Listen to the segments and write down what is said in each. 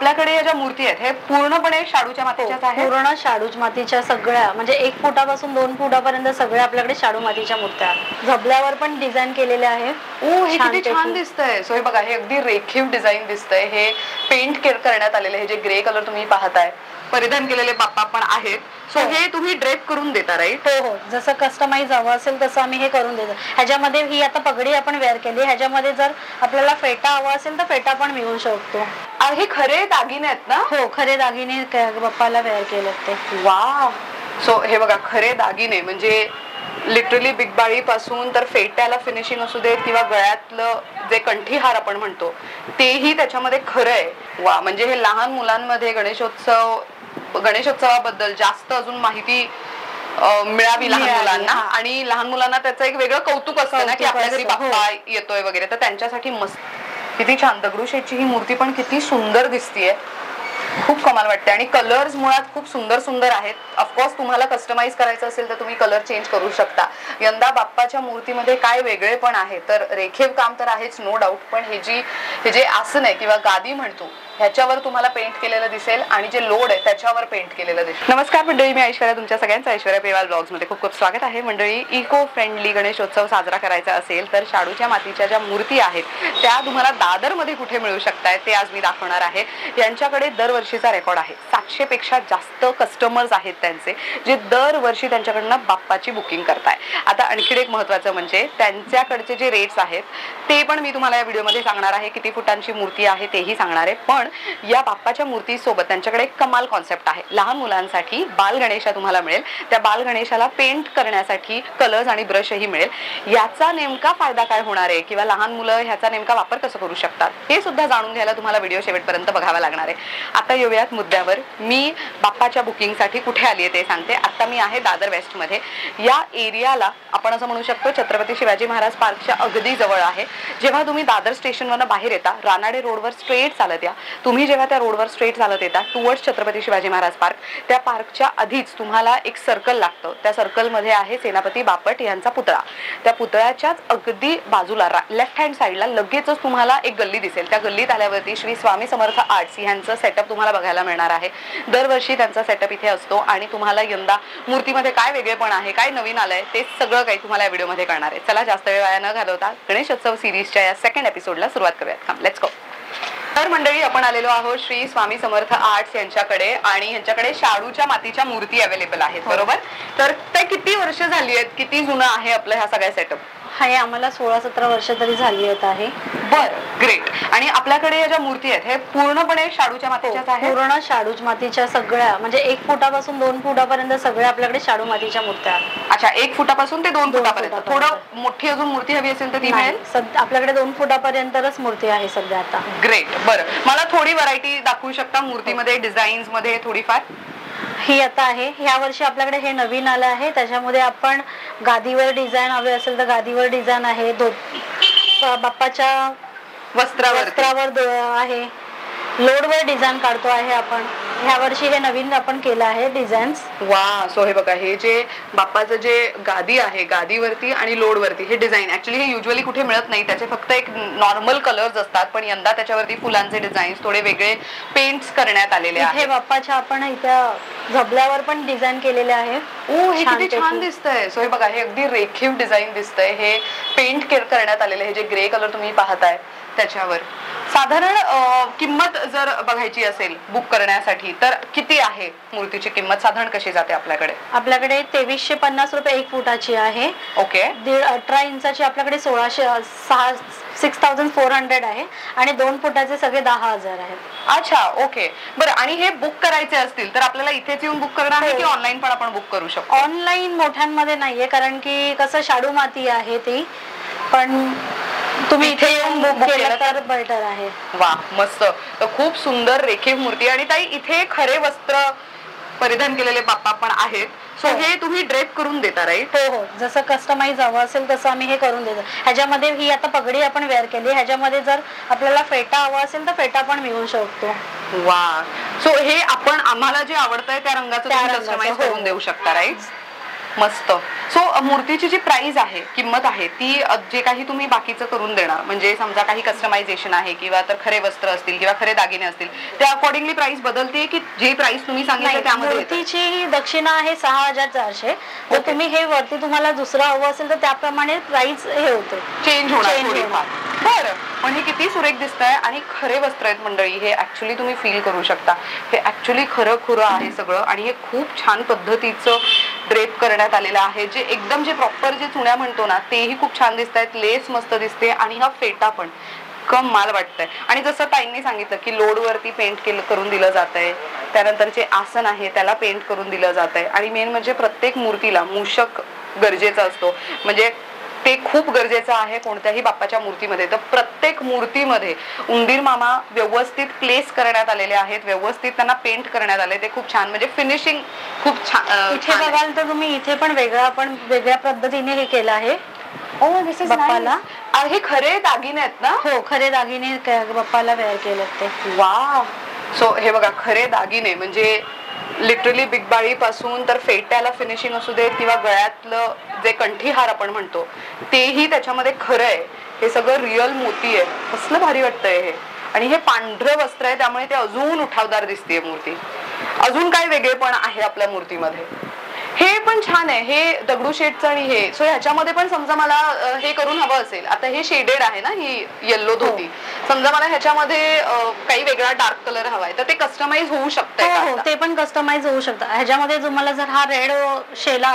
आपल्याकडे या ज्या मूर्ती आहेत हे पूर्णपणे शाडूच्या मातीच्याच आहेत? पूर्ण शाडूच मातीच्या सगळ्या, म्हणजे 1 फुटापासून 2 फुटापर्यंत सगळ्या आपल्याकडे शाडू मातीच्या मूर्त्या आहेत. झबल्यावर पण डिझाईन केलेले आहे. हे किती छान दिसतंय. सो हे बघा, हे अगदी रेखीव डिझाईन दिसतंय. हे पेंट करण्यात आलेले हे जे ग्रे कलर तुम्ही पाहताय, परिधान केलेले बाप्पा पण आहेत. सो हे तुम्ही ड्रेप करून देता, राईट? हो, जसं कस्टमाइज हवं असेल तसं आम्ही हे करून देतो. ह्याच्यामध्ये ही आता पगडी आपण वेअर केली, ह्याच्यामध्ये जर आपल्याला फेटा हवा असेल तर फेटा पण मिळू शकतो. हे खरे दागिने आहेत ना? हो, खरे दागिने बाप्पाला वेअर केले ते. वा. सो हे बघा, खरे दागिने म्हणजे लिटरली बिग बाळी पासून तर फेट्याला फिनिशिंग असू देत किंवा गळ्यातलं जे कंठीहार आपण म्हणतो तेही त्याच्यामध्ये खरं आहे. वा, म्हणजे हे लहान मुलांमध्ये गणेशोत्सवाबद्दल जास्त अजून माहिती मिळावी लहान मुलांना, आणि लहान मुलांना त्याचं एक वेगळं कौतुक असतं ना की आपल्या घरी बाप्पा येतोय वगैरे, तर त्यांच्यासाठी मस्त. किती छान. दगडूशेठची ही मूर्ती पण किती सुंदर दिसतीये, खूप कमाल वाटते. आणि कलर्स मुळात खूप सुंदर सुंदर आहेत. ऑफकोर्स तुम्हाला कस्टमाइज करायचं असेल तर तुम्ही कलर चेंज करू शकता. यंदा बाप्पाच्या मूर्तीमध्ये काय वेगळे पण आहे तर रेखीव काम तर आहेच, नो डाऊट, पण हे जे आसन आहे किंवा गादी म्हणतो ह्याच्यावर तुम्हाला पेंट केलेलं दिसेल, आणि जे लोड आहे त्याच्यावर पेंट केलेलं दिसेल. नमस्कार मंडळी, मी ऐश्वर्या, तुमच्या सगळ्यांचं ऐश्वर्या पेवाल ब्लॉग्स मध्ये खूप खूप स्वागत आहे. मंडळी, इको फ्रेंडली गणेशोत्सव साजरा करायचा असेल तर शाडूच्या मातीच्या ज्या मूर्ती आहेत त्या तुम्हाला दादरमध्ये कुठे मिळू शकतायत ते आज मी दाखवणार आहे. यांच्याकडे दरवर्षीचा रेकॉर्ड आहे. 700 पेक्षा जास्त कस्टमर्स आहेत त्यांचे, जे दरवर्षी त्यांच्याकडनं बाप्पाची बुकिंग करताय. आता आणखी एक महत्वाचं म्हणजे त्यांच्याकडचे जे रेट्स आहेत ते पण मी तुम्हाला या व्हिडिओमध्ये सांगणार आहे. किती फुटांची मूर्ती आहे तेही सांगणार आहे. पण या बाप्पाच्या मूर्ती सोबत त्यांच्याकडे एक कमाल कॉन्सेप्ट आहे. लहान मुलांसाठी बाल गणेशा तुम्हाला मिळेल. त्या बाल गणेशाला पेंट करण्यासाठी कलर्स आणि ब्रशही मिळेल. याचा नेमका फायदा काय होणार आहे किंवा लहान मुलं ह्याचा नेमका वापर कसं करू शकतात हे सुद्धा जाणून घ्यायला तुम्हाला व्हिडिओ शेवटपर्यंत बघावा लागणार आहे. आता येऊयात मुद्द्यावर. मी बाप्पाच्या बुकिंगसाठी कुठे आली आहे ते सांगते. आता मी आहे दादर वेस्ट मध्ये. या एरियाला आपण असं म्हणू शकतो छत्रपती शिवाजी महाराज पार्कच्या अगदी जवळ आहे. जेव्हा तुम्ही दादर स्टेशनवरनं बाहेर येता, रानाडे रोडवर स्ट्रेट चालत या. तुम्ही जेव्हा त्या रोडवर स्ट्रेट चालत येता टुवर्ड्स छत्रपती शिवाजी महाराज पार्क, त्या पार्कच्या आधीच तुम्हाला एक सर्कल लागतं. त्या सर्कलमध्ये आहे सेनापती बापट यांचा पुतळा. त्या पुतळ्याच्याच अगदी बाजूला लेफ्ट हँड साईडला लगेचच तुम्हाला एक गल्ली दिसेल. त्या गल्लीत आल्यावरती श्री स्वामी समर्थ आर्ट्स यांचं सेटअप तुम्हाला बघायला मिळणार आहे. दरवर्षी त्यांचा सेटअप इथे असतो, आणि तुम्हाला यंदा मूर्तीमध्ये काय वेगळेपण आहे, काय नवीन आलंय ते सगळं काही तुम्हाला या व्हिडिओमध्ये कळणार आहे. चला, जास्त वेळ वाया न घालवता गणेशोत्सव सिरीजच्या या सेकंड एपिसोडला सुरुवात करूयात. Let's go. तर मंडळी, आपण आलेलो आहोत श्री स्वामी समर्थ आर्ट्स यांच्याकडे, आणि यांच्याकडे शाडूच्या मातीच्या मूर्ती अवेलेबल आहेत, बरोबर? तर ते किती वर्ष झाली आहेत, किती जुनं आहे आपलं ह्या सगळ्या सेटअप? हे आम्हाला 16-17 वर्ष तरी झाली आहे. बर, ग्रेट. आणि आपल्याकडे या ज्या मूर्ती आहेत हे पूर्णपणे शाडूच्या मातीच्याच आहेत? पूर्ण शाडूच मातीच्या सगळ्या, म्हणजे 1 फुटापासून 2 फुटापर्यंत सगळ्या आपल्याकडे शाडू मातीच्या मूर्त्या आहेत. अच्छा, 1 फुटापासून ते 2 फुटापर्यंत. थोडं मोठी अजून मूर्ती हवी असेल तर ती मिळेल? आपल्याकडे 2 फुटापर्यंतच मूर्ती आहे सध्या आता. ग्रेट. बरं, मला थोडी व्हरायटी दाखवू शकता मूर्तीमध्ये, डिझाईन्स मध्ये थोडीफार? ही आता आहे, ह्या वर्षी आपल्याकडे हे नवीन आलं आहे. त्याच्यामध्ये आपण गादीवर डिझाईन हवे असेल तर गादीवर डिझाईन आहे, बाप्पाच्या वस्त्रावर आहे, लोडवर डिझाईन काढतो आहे आपण. ह्या वर्षी हे नवीन आपण केलं आहे डिझाईन्स. वा. सो हे बघा, हे जे बाप्पाचं जे गादी आहे, गादीवरती आणि लोडवरती हे डिझाईन, ऍक्च्युली हे युजली कुठे मिळत नाही. त्याचे फक्त एक नॉर्मल कलर्स असतात, पण यंदा त्याच्यावरती फुलांचे डिझाईन्स, थोडे वेगळे पेंट्स करण्यात आलेले आहेत. हे बाप्पाच्या आपण इथं झबल्यावर पण डिझाईन केलेले आहे. हे किती छान दिसतंय. सो हे बघा, हे अगदी रेखीव डिझाईन दिसतंय. हे पेंट करण्यात आलेले हे जे ग्रे कलर तुम्ही पाहताय त्याच्यावर. साधारण किंमत जर बघायची असेल बुक करण्यासाठी तर किती आहे मूर्तीची किंमत, साधारण कशी जाते आपल्याकडे? आपल्याकडे 2350 रुपये 1 फुटाची आहे. ओके. 18 इंचाची आपल्याकडे 6400 आहे, आणि 2 फुटाचे सगळे 10,000 आहेत. अच्छा, ओके. बरं, आणि हे बुक करायचे असतील तर आपल्याला इथेच येऊन बुक करणार आहे की ऑनलाईन पण आपण बुक करू शकतो? ऑनलाईन मोठ्यांमध्ये नाहीये, कारण की कसं शाडू माती आहे ती, पण तुम्ही इथे येऊन बुक केलं तर बेटर आहे. वा, मस्त. तर खूप सुंदर रेखीव मूर्ती, आणि ताई इथे खरे वस्त्र परिधान केलेले बाप्पा पण आहेत. सो हे तुम्ही ड्रेप करून देता, राईट? हो, जसं कस्टमाइज हवं असेल तसं आम्ही हे करून देतो. ह्याच्यामध्ये ही आता पगडी आपण वेअर केली, ह्याच्यामध्ये जर आपल्याला फेटा हवा असेल तर फेटा पण मिळू शकतो. वा. सो हे आपण आम्हाला जे आवडतंय त्या रंगाचं कस्टमाइज करून देऊ शकता, राईट? मस्त. सो मूर्तीची जी प्राइस आहे, किंमत आहे, ती जे काही तुम्ही बाकीचं करून देणार, म्हणजे समजा काही कस्टमायझेशन आहे किंवा तर खरे वस्त्र असतील किंवा खरे दागिने असतील, त्या अकॉर्डिंगली प्राइस बदलते की जे प्राइस तुम्ही सांगितलं त्यामध्ये? मूर्तीची दक्षिणा आहे 6400. जर तुम्ही हे वरती तुम्हाला दुसरं हवं असेल तर त्याप्रमाणे प्राइस हे होते, चेंज होणार. बरं, पण हे किती सुरेख दिसत आहे आणि खरे वस्त्र आहेत मंडळी. हे ऍक्च्युली तुम्ही फील करू शकता, हे ऍक्च्युली खरं खुरं आहे सगळं आणि हे खूप छान पद्धतीचं ड्रेप करण्यात आलेलं आहे. जे एकदम जे प्रॉपर जे चुण्या म्हणतो ना, तेही खूप छान दिसत आहेत. लेस मस्त दिसते आणि हा फेटा पण कमाल वाटतंय. आणि जसं ताईंनी सांगितलं की लोड वरती पेंट करून दिलं जात आहे, त्यानंतर जे आसन आहे त्याला पेंट करून दिलं जात आहे आणि मेन म्हणजे प्रत्येक मूर्तीला मूषक गरजेचा असतो, म्हणजे ते खूप गरजेचं आहे कोणत्याही बाप्पाच्या मूर्तीमध्ये. तर प्रत्येक मूर्तीमध्ये उंदीर मामा व्यवस्थित प्लेस करण्यात आलेले आहेत, व्यवस्थित त्यांना पेंट करण्यात आले. ते खूप छान, म्हणजे फिनिशिंग खूप छान. इथे बघाल तर तुम्ही इथे पण वेगळ्या पद्धतीने हे केलं आहे बाप्पाला. हे खरे दागिने आहेत ना? हो, खरे दागिने बाप्पाला वेअर केले ते. वा. सो हे बघा, खरे दागिने म्हणजे लिटरली बिगबाळी पासून तर फेट्याला फिनिशिंग असू दे किंवा गळ्यातलं जे कंठीहार आपण म्हणतो तेही त्याच्यामध्ये खरं आहे. हे सगळं रिअल मोती आहे. कसलं भारी वाटतंय हे. आणि हे पांढरं वस्त्र आहे त्यामुळे ते अजून उठावदार दिसतेय मूर्ती. अजून काय वेगळेपण आहे आपल्या मूर्तीमध्ये? हे पण छान आहे, हे दगडूशेठचं आणि हे. सो ह्याच्यामध्ये पण समजा मला हे करून हवं असेल, आता हे शेडेड आहे ना, ही येल्लो धोती, समजा मला ह्याच्यामध्ये काही वेगळा डार्क कलर हवाय तर ते कस्टमाइज होऊ शकतं? हो, ते पण कस्टमाइज होऊ शकतं. ह्याच्यामध्ये तुम्हाला जर हा रेड शेला,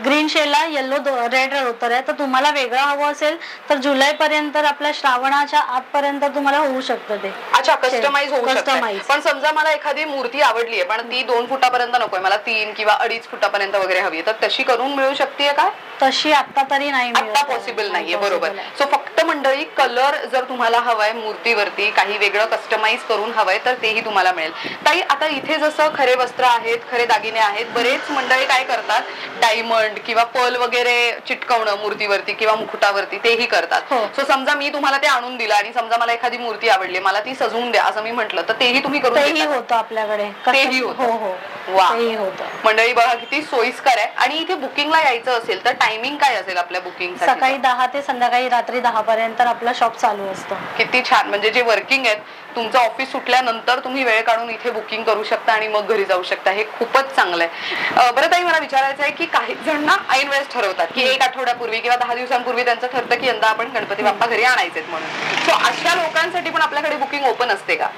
ग्रीन शेला येल्लो रेड होतं आहे तर तुम्हाला वेगळं हवं असेल तर जुलै पर्यंत, आपल्या श्रावणाच्या आतपर्यंत तुम्हाला होऊ शकतं ते. अच्छा, कस्टमाइज होऊ शकतं. पण समजा मला एखादी मूर्ती आवडली आहे पण ती 2 फुटापर्यंत नकोय, मला 3 किंवा 2.5 फुटापर्यंत वगैरे हवी, तर तशी करून मिळू शकते का? तशी आता तरी नाही, आता पॉसिबल नाहीये. बरोबर. सो फक्त मंडळी कलर जर तुम्हाला हवाय मूर्तीवरती काही वेगळं कस्टमाइज करून हवंय तर तेही तुम्हाला मिळेल. ताई, आता इथे जसं खरे वस्त्र आहेत, खरे दागिने आहेत, बरेच मंडळी काय करतात, डायमंड किंवा पर्ल वगैरे चिटकवणं मूर्तीवरती किंवा मुकुटावरती, तेही करतात. सो समजा मी तुम्हाला ते आणून दिलं आणि समजा मला एखादी मूर्ती आवडली, मला ती सजवून द्या असं मी म्हटलं तर तेही तुम्ही करून तेही होतं आपल्याकडे. तेही होतं. हो. वा. मंडळी बघा किती सोयीस्कर आहे. आणि इथे बुकिंगला यायचं असेल तर टायमिंग काय असेल आपल्या बुकिंग? सकाळी 10 ते संध्याकाळी रात्री 10 पर्यंत आपलं शॉप चालू असतं. किती छान. म्हणजे जे वर्किंग आहेत, तुमचं ऑफिस सुटल्यानंतर तुम्ही वेळ काढून इथे बुकिंग करू शकता आणि मग घरी जाऊ शकता. हे खूपच चांगलं आहे. बरं ताई, मला विचारायचं आहे की काही जण ना ऐन वेळेस ठरवतात की 1 आठवड्यापूर्वी किंवा 10 दिवसांपूर्वी त्यांचं ठरतं की यंदा आपण गणपती बाप्पा घरी आणायचे म्हणून. सो अशा लोकांसाठी पण आपल्याकडे बुकिंग ओपन असते का?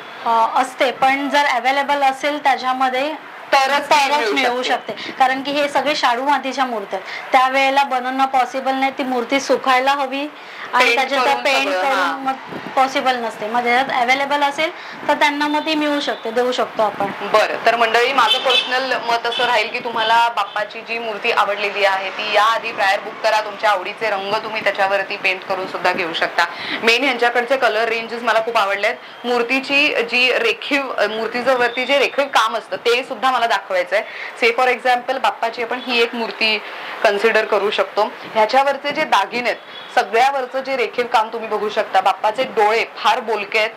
असते, पण जर अवेलेबल असेल त्याच्यामध्ये तरच मिळू शकते. कारण की हे सगळे शाडू मातीच्या मूर्त्या आहेत, त्यावेळेला बनवणं पॉसिबल नाही. ती मूर्ती सुकायला हवी आणि त्याच्यात पेंट करून मग पॉसिबल नसते. मग त्याच्यात अवेलेबल असेल तर त्यांना मग ती मिळू शकते, देऊ शकतो आपण. बरं, तर मंडळी माझं पर्सनल मत असं राहील की तुम्हाला बाप्पाची जी मूर्ती आवडलेली आहे ती या आधी प्रायर बुक करा. तुमच्या आवडीचे रंग तुम्ही त्याच्यावरती पेंट करून सुद्धा घेऊ शकता. मेन ह्यांच्याकडचे कलर रेंजेस मला खूप आवडले आहेत. मूर्तीची जी रेखीव, मूर्तीचं वरती जे रेखीव काम असतं ते सुद्धा मला दाखवायचंय. से फॉर एक्झाम्पल बाप्पाची आपण ही एक मूर्ती कन्सिडर करू शकतो. ह्याच्यावरचे जे दागिने आहेत, सगळ्यावरचं जे रेखीव काम तुम्ही बघू शकता. बाप्पाचे डोळे फार बोलके आहेत.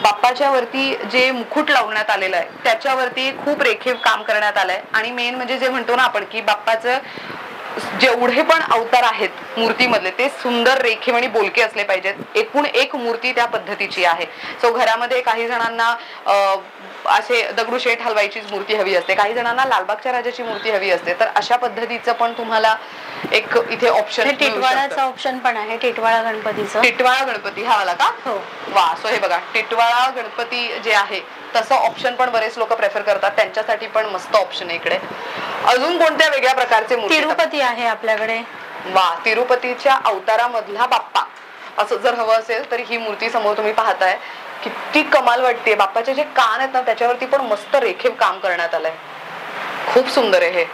बाप्पाच्या वरती जे मुकुट लावण्यात आलेलं आहे त्याच्यावरती खूप रेखीव काम करण्यात आलंय. आणि मेन म्हणजे जे म्हणतो ना आपण की बाप्पाचं जेवढे पण अवतार आहेत मूर्तीमधले ते सुंदर, रेखीव आणि बोलके असले पाहिजेत. एकूण एक मूर्ती त्या पद्धतीची आहे. सो घरामध्ये काही जणांना असे दगडूशेठ हलवाईचीच मूर्ती हवी असते, काही जणांना लालबागच्या राजाची मूर्ती हवी असते, तर अशा पद्धतीचं पण तुम्हाला एक इथे ऑप्शन. टिटवाळाचा ऑप्शन पण आहे, टिटवाळा गणपतीचं. टिटवाळा गणपती हा वाला का? हो. वा. सो हे बघा, टिटवाळा गणपती जे आहे तसं ऑप्शन पण बरेच लोक प्रेफर करतात, त्यांच्यासाठी पण मस्त ऑप्शन आहे इकडे. अजून कोणत्या वेगळ्या प्रकारचे मूर्ती? तिरुपती आहे आपल्याकडे. वा. तिरुपतीच्या अवतारामधला बाप्पा असं जर हवं असेल तर ही मूर्ती समोर तुम्ही पाहताय, किती कमाल वाटते. बाप्पाचे जे कान आहेत ना त्याच्यावरती पण मस्त रेखीव काम करण्यात आलंय. खूप सुंदर आहे हे.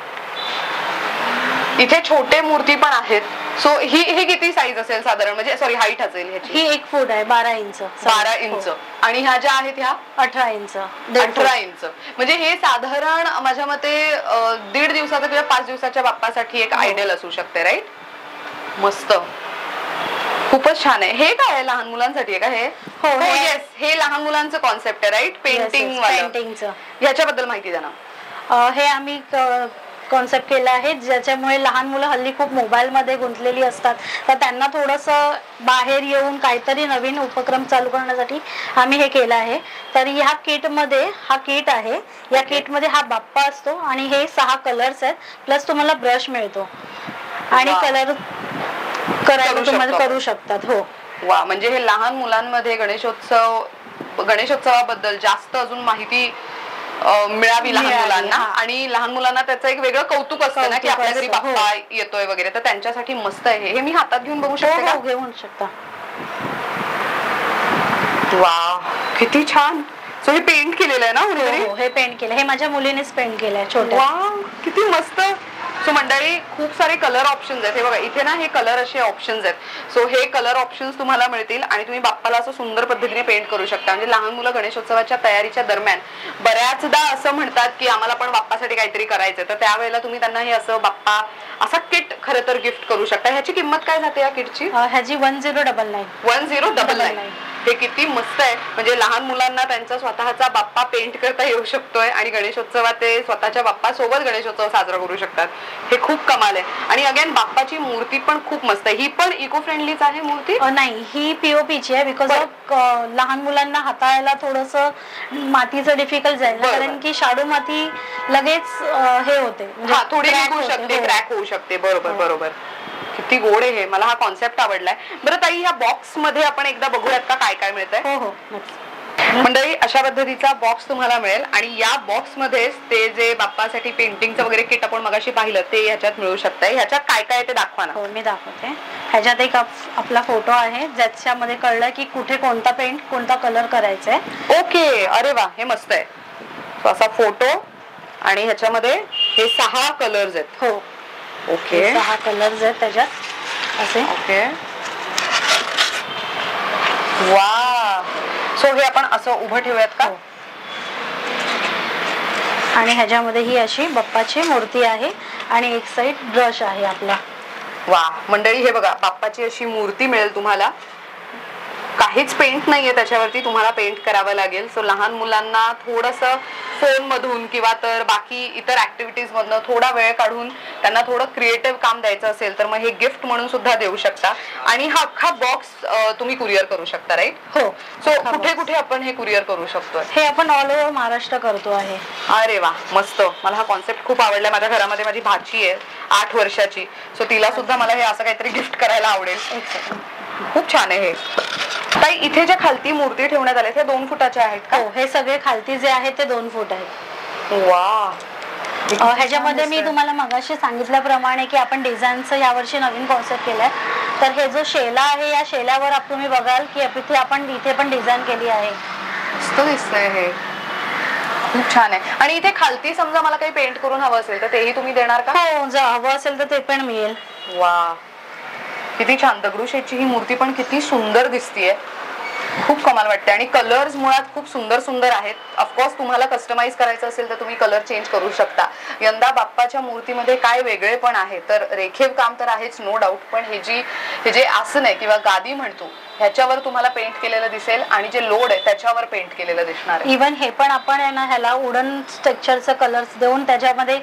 इथे छोटे मूर्ती पण आहेत. सो ही किती साईज असेल साधारण, म्हणजे सॉरी हाईट असेल ह्याची? ही 1 फूट आहे, 12 इंच. 12 इंच. आणि ह्या ज्या आहेत ह्या 18 इंच. 18 इंच. म्हणजे हे साधारण माझ्या मते 1.5 दिवसाचा किंवा 5 दिवसाच्या बाप्पासाठी एक आयडियल असू शकते, राईट? मस्त, खूपच छान आहे. हे काय आहे, लहान मुलांसाठी आहे का हे? हो, येस, हे लहान मुलांचं कॉन्सेप्ट आहे, राईट? पेंटिंगचं. ह्याच्याबद्दल माहिती द्या ना. हे आम्ही कॉन्सेप्ट केला आहे, ज्याच्यामुळे लहान मुलं हल्ली खूप मोबाईल मध्ये गुंतलेली असतात, तर त्यांना थोडंसं बाहेर येऊन काहीतरी नवीन उपक्रम चालू करण्यासाठी आम्ही हे केलं आहे. तर ह्या किट मध्ये हा किट आहे, या किट मध्ये हा बाप्पा असतो आणि हे 6 कलर्स आहेत, प्लस तुम्हाला ब्रश मिळतो आणि कलर करायला तुम्हाला करू शकतात. हो वा, म्हणजे हे लहान मुलांमध्ये गणेशोत्सवाबद्दल जास्त अजून माहिती मिळावी लहान मुलांना, आणि लहान मुलांना त्याचं एक वेगळं कौतुक असतं ना की आपल्या घरी बाप्पा येतोय वगैरे, तर त्यांच्यासाठी मस्त आहे हे. मी हातात घेऊन बघू शकते का? घेऊन शकता. वा, किती छान. सो हे पेंट केलेलं आहे ना? हे पेंट केलं, हे माझ्या मुलीनेच पेंट केलंय छोट्या. वा, किती मस्त. सो मंडळी, खूप सारे कलर ऑप्शन्स आहेत. हे बघा इथे ना, हे कलर असे ऑप्शन्स आहेत. सो हे कलर ऑप्शन्स तुम्हाला मिळतील आणि तुम्ही बाप्पाला असं सुंदर पद्धतीने पेंट करू शकता. म्हणजे लहान मुलं गणेशोत्सवाच्या तयारीच्या दरम्यान बऱ्याचदा असं म्हणतात की आम्हाला पण बाप्पासाठी काहीतरी करायचं, तर त्यावेळेला तुम्ही त्यांना हे असं बाप्पा असा किट खरं तर गिफ्ट करू शकता. ह्याची किंमत काय जाते या किटची? ह्याची 1099. 1099. हे किती मस्त आहे. म्हणजे लहान मुलांना त्यांचा स्वतःचा बाप्पा पेंट करता येऊ शकतोय आणि गणेशोत्सवात ते स्वतःच्या बाप्पा सोबत गणेशोत्सव साजरा करू शकतात. हे खूप कमाल आहे. आणि अगेन बाप्पाची मूर्ती पण खूप मस्त आहे. ही पण इको फ्रेंडलीच आहे मूर्ती? नाही, ही पीओपीची आहे, बिकॉज ऑफ लहान मुलांना हाताळायला थोडस मातीचं डिफिकल्ट जाईल, कारण की शाडू माती लगेच हे होते, थोडी निघू शकते, क्रॅक होऊ शकते. बरोबर बरोबर. किती गोड आहे हे. मला हा कॉन्सेप्ट आवडलाय. बरं ताई, ह्या बॉक्स मध्ये आपण एकदा बघूयात का काय काय मिळतंय? हो हो. मंडळी, अशा पद्धतीचा बॉक्स तुम्हाला मिळेल आणि या बॉक्स मध्येच ते जे बाप्पासाठी पेंटिंगचं वगैरे किट आपण मगाशी पाहिलं ते ह्याच्यात मिळू शकतंय. ह्याच्यात काय काय ते दाखवा ना. हो, मी दाखवते. ह्याच्यात एक आपला फोटो आहे, ज्याच्यामध्ये कळलं की कुठे कोणता पेंट, कोणता कलर करायचा आहे. ओके, अरे वा, हे मस्त आहे. असा फोटो आणि ह्याच्यामध्ये हे 6 कलर्स आहेत. हो, ओके. 6 कलर्स आहेत त्याच्यात असे. ओके, वा. सो हे आपण असं उभं ठेवूयात का? आणि ह्याच्यामध्ये ही अशी बाप्पाची मूर्ती आहे आणि एक साइड ब्रश आहे आपला. वा मंडळी, हे बघा बाप्पाची अशी मूर्ती मिळेल तुम्हाला. काहीच पेंट नाहीये त्याच्यावरती, तुम्हाला पेंट करावं लागेल. सो लहान मुलांना थोडंसं फोन मधून किंवा तर बाकी इतर ऍक्टिव्हिटीज मधनं थोडा वेळ काढून त्यांना थोडं क्रिएटिव्ह काम द्यायचं असेल तर मग हे गिफ्ट म्हणून सुद्धा देऊ शकता. आणि हा अख्खा बॉक्स तुम्ही कुरिअर करू शकता, राईट? हो. सो कुठे कुठे आपण हे कुरिअर करू शकतो? हे आपण ऑल ओव्हर महाराष्ट्र करतो आहे. अरे वा, मस्त. मला हा कॉन्सेप्ट खूप आवडलाय. माझ्या घरामध्ये माझी भाची आहे 8 वर्षाची. सो तिला सुद्धा मला हे असं काहीतरी गिफ्ट करायला आवडेल. खूप छान आहे हे. ताई, इथे ज्या खालती मूर्ती ठेवण्यात आल्या त्या 2 फुटाच्या आहेत का? हो, हे सगळे खालती जे आहेत ते 2 फूट आहेत. वा. ह्याच्यामध्ये मी तुम्हाला मगाशी सांगितल्याप्रमाणे की आपण डिझाईनचं यावर्षी नवीन कॉन्सेप्ट केलाय. तर हे जो शेला आहे, या शेल्यावर तुम्ही बघाल की इथे पण डिझाईन केली आहे. मस्त दिसतंय हे. खूप छान आहे. आणि इथे खालती समजा मला काही पेंट करून हवं असेल तर तेही तुम्ही देणार का? हो, जर हवं असेल तर ते पण मिळेल. वा, किती छान. दगडूशेठची ही मूर्ती पण किती सुंदर दिसतीये. खूप कमाल वाटते. आणि कलर्स मुळात खूप सुंदर सुंदर आहेत. ऑफकोर्स तुम्हाला कस्टमाइज करायचं असेल तर तुम्ही कलर चेंज करू शकता. यंदा बाप्पाच्या मूर्तीमध्ये काय वेगळे पण आहे तर रेखीव काम तर आहेच, नो डाऊट. पण हे जे आसन आहे किंवा गादी म्हणतो ह्याच्यावर तुम्हाला पेंट केलेलं दिसेल आणि जे लोड आहे त्याच्यावर पेंट केलेलं दिसणार आहे. इव्हन हे पण आपण आहे ना, ह्याला वुडन स्ट्रक्चरचं कलर्स देऊन त्याच्यामध्ये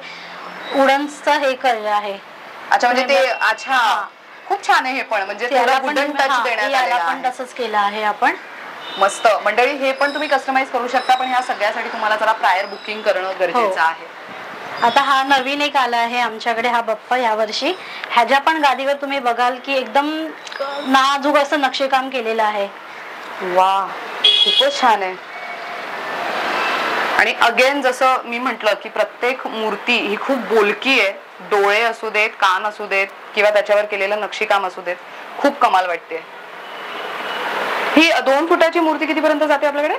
वुडनचं हे केलं आहे. अच्छा, म्हणजे ते अच्छा, खूप छान आहे हे पण. म्हणजे थोडा वुडन टच देण्यात आलेला आहे. पण तसंच केलं आहे आपण. मस्त. मंडळी, हे पण तुम्ही कस्टमाइज करू शकता, पण ह्या सगळ्यासाठी तुम्हाला जरा प्रायर बुकिंग करणं गरजेचं आहे. आता हा नवीन एक आला आहे आमच्याकडे, हा बाप्पा यावर्षी. ह्याच्या पण गादीवर तुम्ही बघाल की एकदम नाजूक असं नक्षीकाम केलेलं आहे. वा, खूपच छान आहे. आणि अगेन जसं मी म्हटलं की प्रत्येक मूर्ती ही खूप बोलकी आहे. डोळे असू देत, कान असू देत किंवा त्याच्यावर केलेलं नक्षीकाम असू देत, खूप कमाल वाटते. ही 2 फुटाची मूर्ती कितीपर्यंत जाते आपल्याकडे?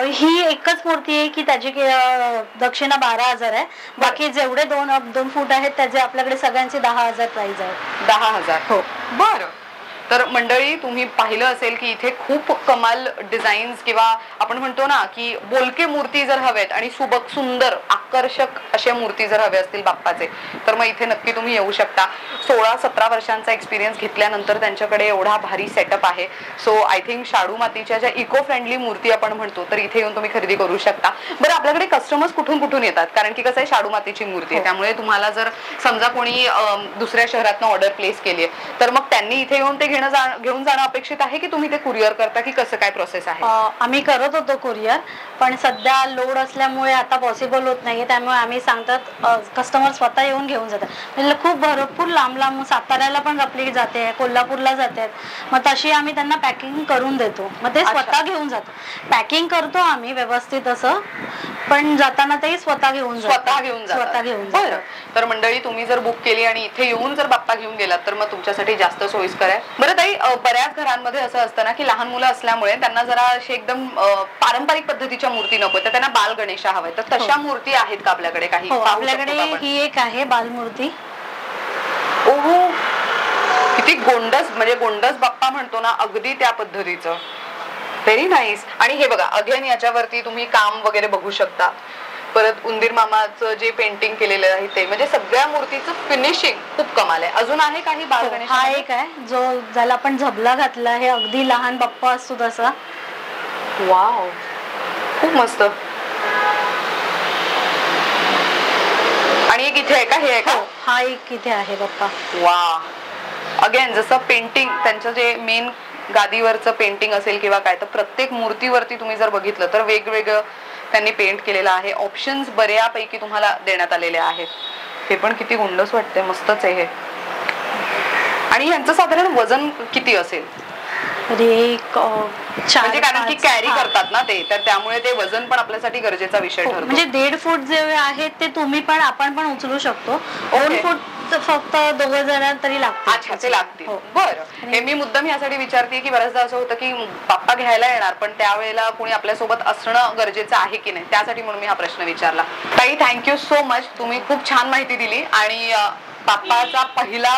ही एकच मूर्ती आहे की त्याची दक्षिणा 12,000 आहे. बाकी जेवढे 2 फूट आहेत त्याचे आपल्याकडे सगळ्यांचे 10,000 प्राइस आहे. 10,000. हो. बरं. तर मंडळी तुम्ही पाहिलं असेल की इथे खूप कमाल डिझाईन्स किंवा आपण म्हणतो ना की बोलके मूर्ती जर हवेत आणि सुबक सुंदर आकर्षक अशा मूर्ती जर हवे असतील बाप्पाचे तर मग इथे नक्की तुम्ही येऊ शकता. 16-17 वर्षांचा एक्सपिरियन्स घेतल्यानंतर त्यांच्याकडे एवढा भारी सेटअप आहे. सो आय थिंक शाडू मातीच्या ज्या इको फ्रेंडली मूर्ती आपण म्हणतो तर इथे येऊन तुम्ही खरेदी करू शकता. बरं, आपल्याकडे कस्टमर्स कुठून कुठून येतात? कारण की कसं आहे, शाडू मातीची मूर्ती आहे त्यामुळे तुम्हाला जर समजा कोणी दुसऱ्या शहरातनं ऑर्डर प्लेस केली आहे तर मग त्यांनी इथे येऊन ते घेऊन जाणं अपेक्षित आहे की तुम्ही ते कुरिअर करता की कसं काय प्रोसेस आहे? आम्ही करत होतो कुरिअर, पण सध्या लोड असल्यामुळे आता पॉसिबल होत नाहीये. त्यामुळे आम्ही सांगतात कस्टमर स्वतः येऊन घेऊन जातात. म्हणजे खूप भरपूर लांब लांब साताऱ्याला पण आपली जाते, कोल्हापूरला जातात. मग तशी आम्ही त्यांना पॅकिंग करून देतो, मग ते स्वतः घेऊन जातात. पॅकिंग करतो आम्ही व्यवस्थित असं, पण जाताना ते स्वतः घेऊन जातात. तर मंडळी तुम्ही जर बुक केली आणि इथे येऊन जर बाप्पा घेऊन गेलात तर मग तुमच्यासाठी जास्त सोयीस्कर आहे. बरं ताई, बऱ्याच घरांमध्ये असं असतं ना की लहान मुलं असल्यामुळे त्यांना जरा अशी एकदम पारंपरिक पद्धतीच्या मूर्ती नको, तर त्यांना बाल गणेश हवाय, तर तशा मूर्ती आहेत का आपल्याकडे काही? आपल्याकडे ही एक आहे बालमूर्ती. ओहो, किती गोंडस, म्हणजे गोंडस बाप्पा म्हणतो ना अगदी त्या पद्धतीचं. Very nice. आणि हे बघा अगेन याच्यावरती तुम्ही काम वगैरे बघू शकता. परत उंदीर मामाचं जे पेंटिंग केलेलं आहे ते, म्हणजे सगळ्या मूर्तीचं फिनिशिंग खूप कमाल आहे. अजून आहे काही बाल गणेश? हा एक आहे जो ज्याला आपण झबला घातला आहे, अगदी लहान बाप्पा असतो तसा. वाव, खूप मस्त. आणि एक इथे आहे का? हे आहे का? हा एक इथे आहे बाप्पा. वा, अगेन जसं पेंटिंग त्यांचं जे मेन गादीवरचं पेंटिंग असेल किंवा काय, तर प्रत्येक मूर्तीवरती तुम्ही जर बघितलं तर वेगवेगळं त्यांनी पेंट केलेलं आहे. ऑप्शन्स बऱ्यापैकी तुम्हाला देण्यात आलेले आहेत. हे पण किती गोंडस वाटते, मस्तच आहे हे. आणि यांचं साधारण वजन किती असेल? म्हणजे कारण की कॅरी करतात ना ते, तर त्यामुळे ते वजन पण आपल्यासाठी गरजेचा विषय ठरतो. म्हणजे 1.5 फूट जे आहेत ते तुम्ही पण आपण पण उचलू शकतो. 2 फूट फक्त 2 जण तरी लागतात. अच्छा, ते लागतील. बरं, हे मी मुद्दाम यासाठी विचारते की बऱ्याचदा असं होतं की बाप्पा घ्यायला येणार पण त्यावेळेला कोणी आपल्यासोबत असणं गरजेचं आहे की नाही, त्यासाठी म्हणून मी हा प्रश्न विचारला. ताई, थँक्यू सो मच. तुम्ही खूप छान माहिती दिली. आणि बाप्पाचा पहिला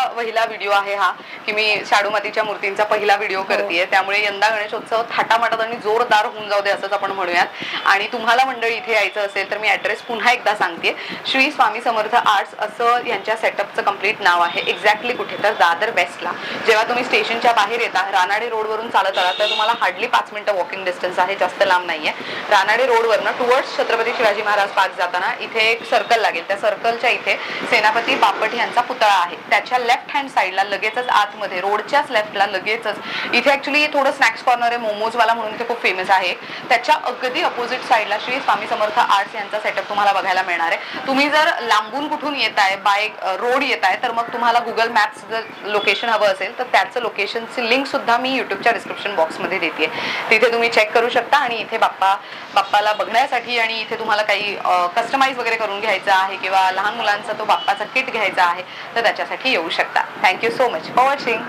व्हिडिओ आहे हा, की मी शाडू मातीच्या मूर्तींचा पहिला व्हिडिओ करतेय, त्यामुळे यंदा गणेशोत्सव थाटामाटात आणि जोरदार होऊन जाऊ दे असंच आपण म्हणूयात. आणि तुम्हाला मंडळी इथे यायचं असेल तर मी ऍड्रेस पुन्हा एकदा सांगते. श्री स्वामी समर्थ आर्ट्स असं यांच्या सेटअपचं कम्प्लीट नाव आहे. एक्झॅक्टली कुठे, तर दादर वेस्टला. जेव्हा तुम्ही स्टेशनच्या बाहेर येता, रानाडे रोडवरून चालत आला तर तुम्हाला हार्डली 5 मिनिटं वॉकिंग डिस्टन्स आहे, जास्त लांब नाहीये. रानाडे रोडवरनं टुवर्ड्स छत्रपती शिवाजी महाराज पार्क जाताना इथे एक सर्कल लागेल. त्या सर्कलच्या इथे सेनापती बापट यांचा पुतळा आहे. त्याच्या लेफ्ट हँड साईडला लगेचच आतमध्ये रोडच्याच लेफ्टला लगेचच इथे ऍक्च्युली थोडं स्नॅक्स कॉर्नर आहे, मोमोजवाला म्हणून इथे खूप फेमस आहे. त्याच्या अगदी अपोजिट साईडला श्री स्वामी समर्थ आर्ट्स यांचा सेटअप तुम्हाला बघायला मिळणार आहे. तुम्ही जर लांबून कुठून येताय, बाय रोड येताय, तर मग तुम्हाला गुगल मॅप्स जर लोकेशन हवं असेल तर त्याचं लोकेशनची लिंक सुद्धा मी युट्यूबच्या डिस्क्रिप्शन बॉक्समध्ये देते. तिथे तुम्ही चेक करू शकता. आणि इथे बाप्पाला बघण्यासाठी आणि इथे तुम्हाला काही कस्टमाइज वगैरे करून घ्यायचं आहे किंवा लहान मुलांचा तो बाप्पाचा किट घ्यायचा आहे तर त्याच्यासाठी येऊ शकता. Thank you so much for watching.